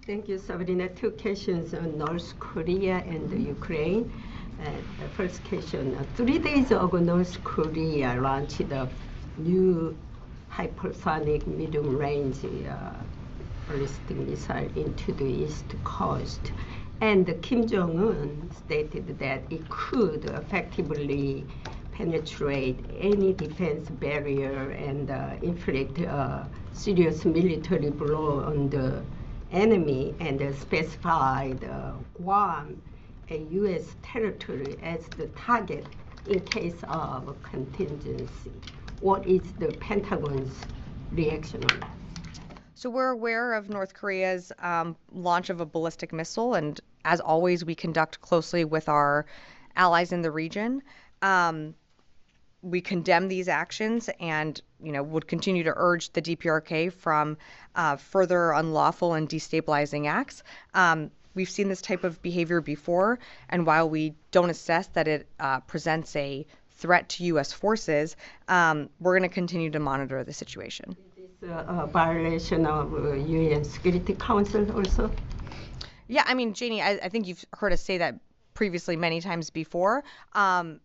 Thank you, Sabrina. Two questions on North Korea and Ukraine. The first question, 3 days ago, North Korea launched a new hypersonic medium-range ballistic missile into the East Coast. And Kim Jong-un stated that it could effectively penetrate any defense barrier and inflict a serious military blow on the enemy, and specified Guam, a U.S. territory, as the target in case of a contingency. What is the Pentagon's reaction on that? So we're aware of North Korea's launch of a ballistic missile, and as always, we conduct closely with our allies in the region. We condemn these actions and, would continue to urge the DPRK from further unlawful and destabilizing acts. We've seen this type of behavior before, and while we don't assess that it presents a threat to U.S. forces, we're going to continue to monitor the situation. Is this a violation of UN Security Council also? Yeah, Janie, I think you've heard us say that previously many times before.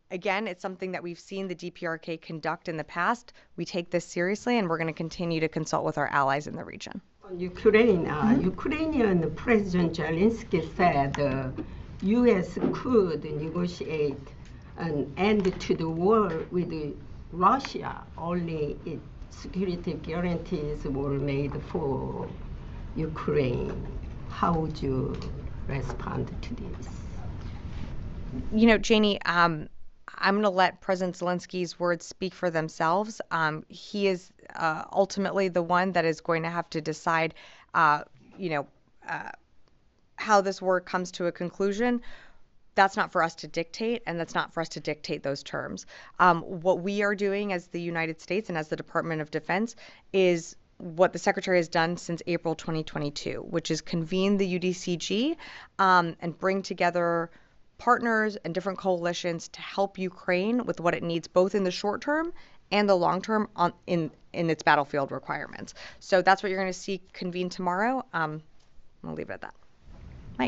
Again, it's something that we've seen the DPRK conduct in the past. We take this seriously, and we're going to continue to consult with our allies in the region. On Ukraine, Ukrainian President Zelensky said the U.S. could negotiate an end to the war with Russia only if security guarantees were made for Ukraine. How would you respond to this? Janie, I'm going to let President Zelensky's words speak for themselves. He is ultimately the one that is going to have to decide, how this war comes to a conclusion. That's not for us to dictate, and that's not for us to dictate those terms. What we are doing as the United States and as the Department of Defense is what the Secretary has done since April 2022, which is convene the UDCG and bring together partners and different coalitions to help Ukraine with what it needs, both in the short term and the long term in its battlefield requirements. So that's what you're going to see convene tomorrow. I'll leave it at that.